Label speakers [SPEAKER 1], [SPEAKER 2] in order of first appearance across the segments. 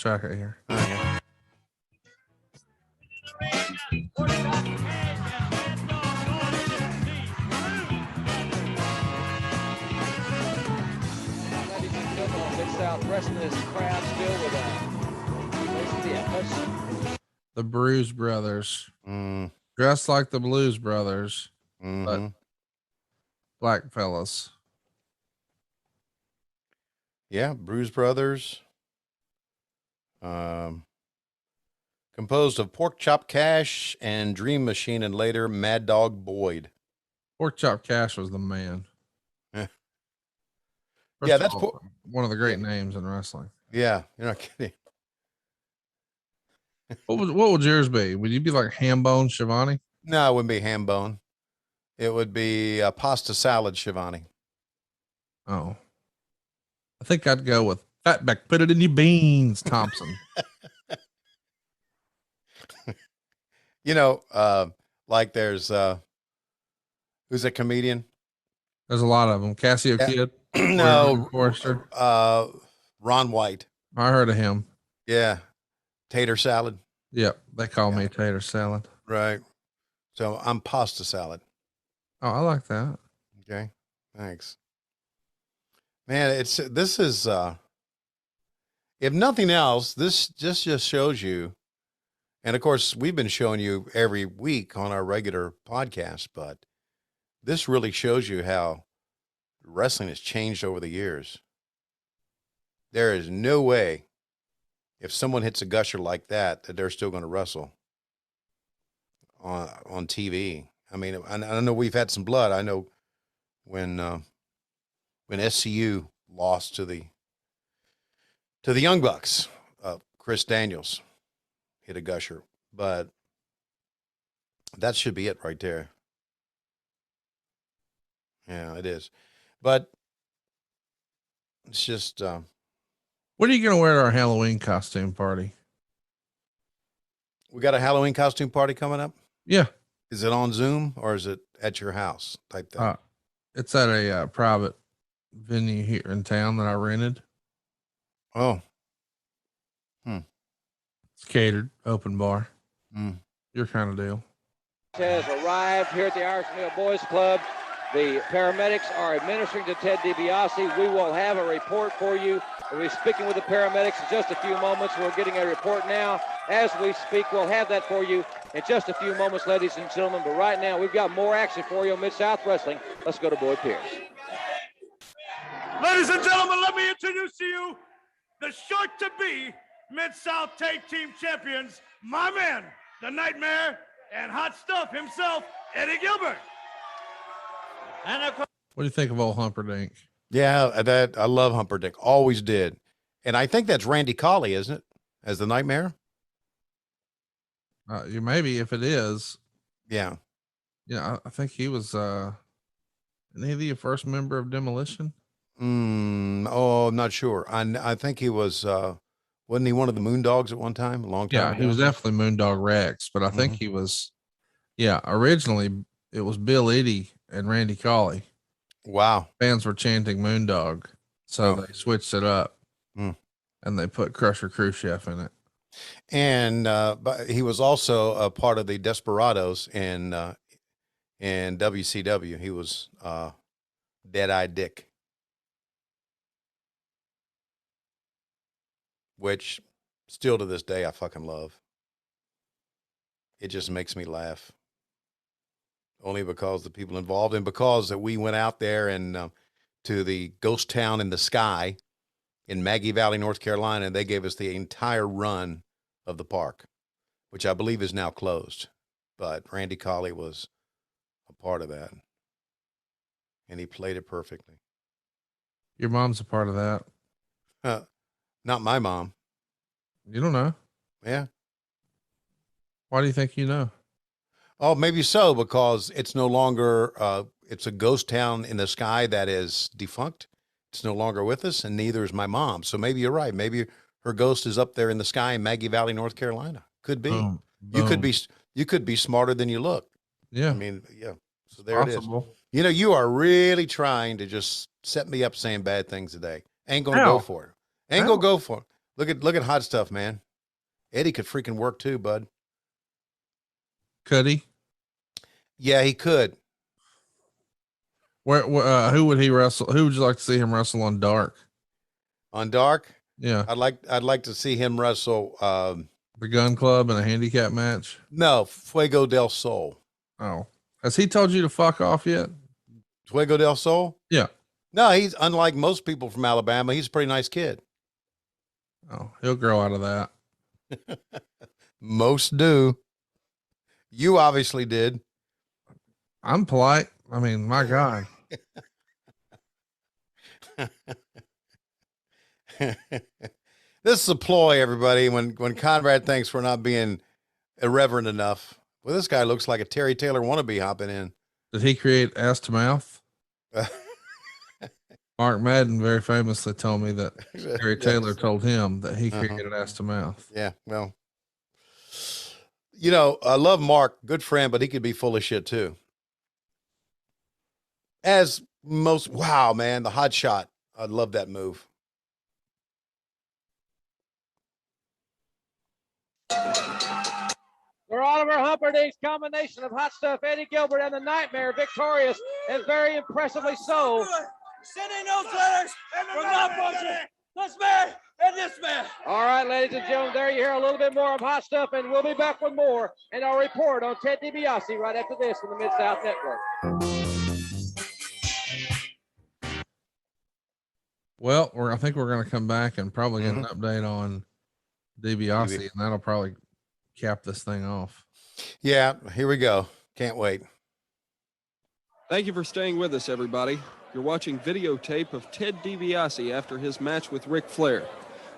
[SPEAKER 1] Track right here.
[SPEAKER 2] Okay.
[SPEAKER 3] Mid-South wrestling this crowd still with
[SPEAKER 1] The Bruise Brothers.
[SPEAKER 2] Mm.
[SPEAKER 1] Dressed like the Blues Brothers,
[SPEAKER 2] Mm-hmm.
[SPEAKER 1] but black fellas.
[SPEAKER 2] Yeah, Bruise Brothers. Composed of Pork Chop Cash and Dream Machine, and later Mad Dog Boyd.
[SPEAKER 1] Pork Chop Cash was the man.
[SPEAKER 2] Yeah,
[SPEAKER 1] First
[SPEAKER 2] that's
[SPEAKER 1] of all, one of the great names in wrestling.
[SPEAKER 2] Yeah, you're not kidding.
[SPEAKER 1] What would yours be? Would you be like Hambone Schiavone?
[SPEAKER 2] No, it wouldn't be Hambone. It would be Pasta Salad Schiavone.
[SPEAKER 1] Oh, I think I'd go with Fatback. Put it in your beans, Thompson.
[SPEAKER 2] You know, like there's who's a comedian?
[SPEAKER 1] There's a lot of them. Cassio Kid.
[SPEAKER 2] No,
[SPEAKER 1] Forrester.
[SPEAKER 2] Ron White.
[SPEAKER 1] I heard of him.
[SPEAKER 2] Yeah, Tater Salad.
[SPEAKER 1] Yep, they call me Tater Salad.
[SPEAKER 2] Right. So I'm Pasta Salad.
[SPEAKER 1] Oh, I like that.
[SPEAKER 2] Okay, thanks. Man, this is if nothing else, this just shows you, and of course we've been showing you every week on our regular podcast, but this really shows you how wrestling has changed over the years. There is no way, if someone hits a gusher like that they're still going to wrestle on TV. I mean, I know we've had some blood. I know when SCU lost to the Young Bucks, Chris Daniels hit a gusher, but that should be it right there. Yeah, it is. But it's just
[SPEAKER 1] what are you going to wear to our Halloween costume party?
[SPEAKER 2] We got a Halloween costume party coming up?
[SPEAKER 1] Yeah.
[SPEAKER 2] Is it on Zoom or is it at your house type thing?
[SPEAKER 1] It's at a private venue here in town that I rented.
[SPEAKER 2] Oh.
[SPEAKER 1] It's catered, open bar. Your kind of deal.
[SPEAKER 3] Has arrived here at the Irish Mill Boys Club. The paramedics are administering to Ted DiBiase. We will have a report for you. We'll be speaking with the paramedics in just a few moments. We're getting a report now. As we speak, we'll have that for you in just a few moments, ladies and gentlemen. But right now, we've got more action for you on Mid-South Wrestling. Let's go to Boyd Pierce.
[SPEAKER 4] Ladies and gentlemen, let me introduce to you the short-to-be Mid-South Tag Team Champions, my man, the Nightmare, and Hot Stuff himself, Eddie Gilbert.
[SPEAKER 1] And what do you think of old Humperdinck?
[SPEAKER 2] Yeah, that I love Humperdinck. Always did. And I think that's Randy Colley, isn't it? As the Nightmare?
[SPEAKER 1] You maybe if it is.
[SPEAKER 2] Yeah.
[SPEAKER 1] Yeah, I think he was isn't he the first member of Demolition?
[SPEAKER 2] I'm not sure. I think he was wasn't he one of the Moondogs at one time? A long time
[SPEAKER 1] Yeah,
[SPEAKER 2] ago?
[SPEAKER 1] he was definitely Moondog Rex, but I think he was originally it was Bill Eadie and Randy Colley.
[SPEAKER 2] Wow.
[SPEAKER 1] Fans were chanting Moondog, so they switched it up. And they put Crusher Khrushchev in it.
[SPEAKER 2] And but he was also a part of the Desperados in WCW. He was Dead-Eye Dick, which still to this day I fucking love. It just makes me laugh. Only because the people involved and because that we went out there and to the ghost town in the sky in Maggie Valley, North Carolina, and they gave us the entire run of the park, which I believe is now closed. But Randy Colley was a part of that, and he played it perfectly.
[SPEAKER 1] Your mom's a part of that.
[SPEAKER 2] Not my mom.
[SPEAKER 1] You don't know?
[SPEAKER 2] Yeah.
[SPEAKER 1] Why do you think you know?
[SPEAKER 2] Oh, maybe so, because it's no longer, it's a ghost town in the sky that is defunct. It's no longer with us, and neither is my mom. So maybe you're right. Maybe her ghost is up there in the sky in Maggie Valley, North Carolina. Could be. You could be smarter than you look.
[SPEAKER 1] Yeah.
[SPEAKER 2] I mean, yeah. So there it is. You know, you are really trying to just set me up saying bad things today. Ain't gonna go for it. Ain't gonna go for it. Look at Hot Stuff, man. Eddie could freaking work too, bud.
[SPEAKER 1] Could he?
[SPEAKER 2] Yeah, he could.
[SPEAKER 1] Who would he wrestle? Who would you like to see him wrestle on Dark?
[SPEAKER 2] On Dark?
[SPEAKER 1] Yeah.
[SPEAKER 2] I'd like to see him wrestle
[SPEAKER 1] The Gun Club in a handicap match.
[SPEAKER 2] no, Fuego del Sol.
[SPEAKER 1] Oh, has he told you to fuck off yet?
[SPEAKER 2] Fuego del Sol?
[SPEAKER 1] Yeah.
[SPEAKER 2] No, he's unlike most people from Alabama. He's a pretty nice kid.
[SPEAKER 1] Oh, he'll grow out of that.
[SPEAKER 2] Most do. You obviously did.
[SPEAKER 1] I'm polite. I mean, my guy.
[SPEAKER 2] This is a ploy, everybody. When Conrad thinks we're not being irreverent enough, well, this guy looks like a Terry Taylor wannabe hopping in.
[SPEAKER 1] Did he create ass to mouth? Mark Madden very famously told me that Terry Taylor told him that he created ass to mouth.
[SPEAKER 2] Yeah, well, you know, I love Mark, good friend, but he could be full of shit too. As most, wow, man, the hot shot. I love that move.
[SPEAKER 3] For Oliver Humperdinck's combination of Hot Stuff, Eddie Gilbert, and the Nightmare, victorious, and very impressively so.
[SPEAKER 4] Sending those letters from that bunch this man and this man.
[SPEAKER 3] All right, ladies and gentlemen, there you hear a little bit more of Hot Stuff, and we'll be back with more in our report on Ted DiBiase right after this on the Mid-South Network.
[SPEAKER 1] Well, I think we're going to come back and probably get an update on DiBiase, and that'll probably cap this thing off.
[SPEAKER 2] Yeah, here we go. Can't wait.
[SPEAKER 5] Thank you for staying with us, everybody. You're watching videotape of Ted DiBiase after his match with Ric Flair.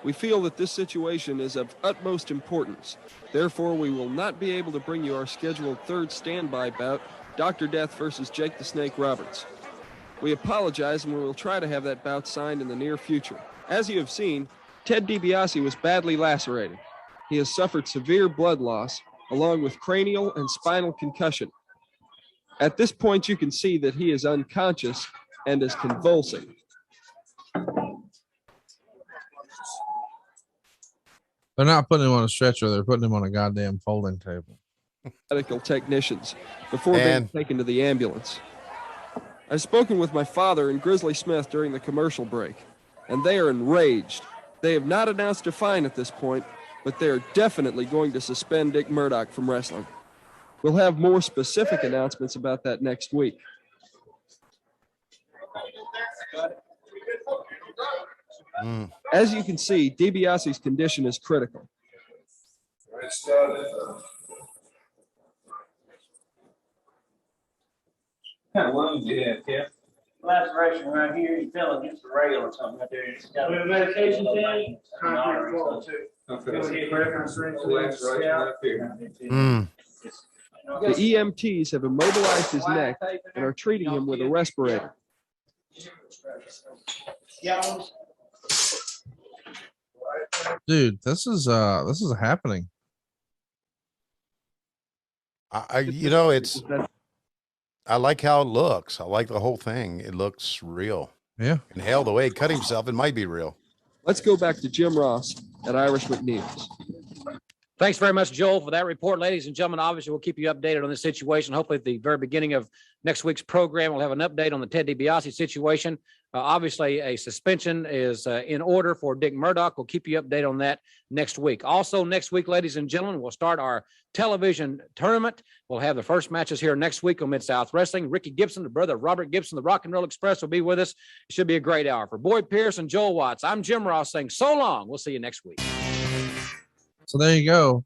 [SPEAKER 5] We feel that this situation is of utmost importance. Therefore, we will not be able to bring you our scheduled third standby bout, Dr. Death versus Jake the Snake Roberts. We apologize, and we will try to have that bout signed in the near future. As you have seen, Ted DiBiase was badly lacerated. He has suffered severe blood loss, along with cranial and spinal concussion. At this point, you can see that he is unconscious and is convulsing.
[SPEAKER 1] They're not putting him on a stretcher. They're putting him on a goddamn folding table.
[SPEAKER 5] Medical technicians before being taken to the ambulance. I've spoken with my father and Grizzly Smith during the commercial break, and they are enraged. They have not announced a fine at this point, but they are definitely going to suspend Dick Murdoch from wrestling. We'll have more specific announcements about that next week. As you can see, DiBiase's condition is critical.
[SPEAKER 6] What kind of lungs do you have, Kev? Laceration right here. You fell against the rail or something right there. It's got a medication thing. Concrete floor too. Okay.
[SPEAKER 5] The EMTs have immobilized his neck and are treating him with a respirator.
[SPEAKER 1] Dude, this is happening.
[SPEAKER 2] You know, I like how it looks. I like the whole thing. It looks real.
[SPEAKER 1] Yeah.
[SPEAKER 2] And hell, the way he cut himself, it might be real.
[SPEAKER 5] Let's go back to Jim Ross at Irish McNeil's.
[SPEAKER 3] Thanks very much, Joel, for that report. Ladies and gentlemen, obviously, we'll keep you updated on this situation. Hopefully, at the very beginning of next week's program, we'll have an update on the Ted DiBiase situation. Obviously, a suspension is in order for Dick Murdoch. We'll keep you updated on that next week. Also, next week, ladies and gentlemen, we'll start our television tournament. We'll have the first matches here next week on Mid-South Wrestling. Ricky Gibson, the brother of Robert Gibson, the Rock and Roll Express, will be with us. It should be a great hour. For Boyd Pierce and Joel Watts, I'm Jim Ross saying so long. We'll see you next week.
[SPEAKER 1] So there you go,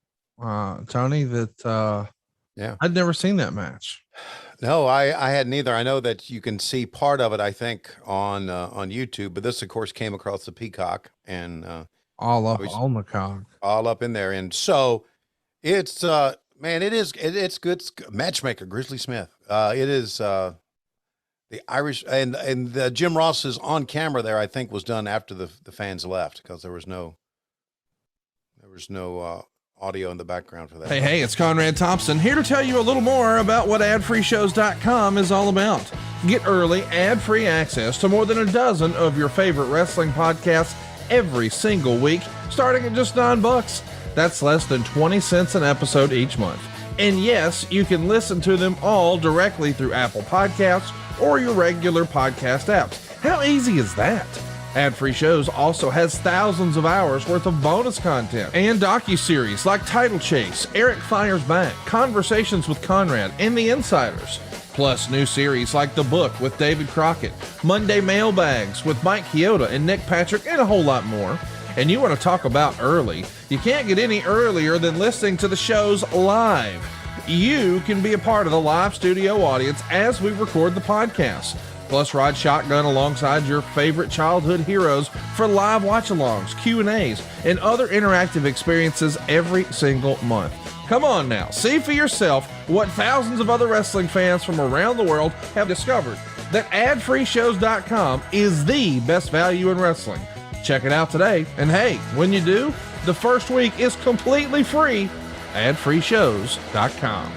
[SPEAKER 1] Tony. That
[SPEAKER 2] yeah,
[SPEAKER 1] I'd never seen that match.
[SPEAKER 2] No, I hadn't either. I know that you can see part of it, I think, on YouTube, but this, of course, came across the Peacock and
[SPEAKER 1] all up on the cock,
[SPEAKER 2] all up in there. And so it's man, it's good. Matchmaker Grizzly Smith. It is the Irish and the Jim Ross's on camera there, I think, was done after the fans left because there was no audio in the background for that.
[SPEAKER 1] Hey, it's Conrad Thompson here to tell you a little more about what adfreeshows.com is all about. Get early, ad-free access to more than a dozen of your favorite wrestling podcasts every single week, starting at just $9. That's less than 20 cents an episode each month. And yes, you can listen to them all directly through Apple Podcasts or your regular podcast apps. How easy is that? Ad-free shows also has thousands of hours worth of bonus content and docuseries like Title Chase, Eric Fires Back, Conversations with Conrad, and The Insiders. Plus new series like The Book with David Crockett, Monday Mailbags with Mike Chioda and Nick Patrick, and a whole lot more. And you want to talk about early? You can't get any earlier than listening to the shows live. You can be a part of the live studio audience as we record the podcast. Plus, ride shotgun alongside your favorite childhood heroes for live watch-alongs, Q&As, and other interactive experiences every single month. Come on now, see for yourself what thousands of other wrestling fans from around the world have discovered, that adfreeshows.com is the best value in wrestling. Check it out today, and hey, when you do, the first week is completely free. adfreeshows.com.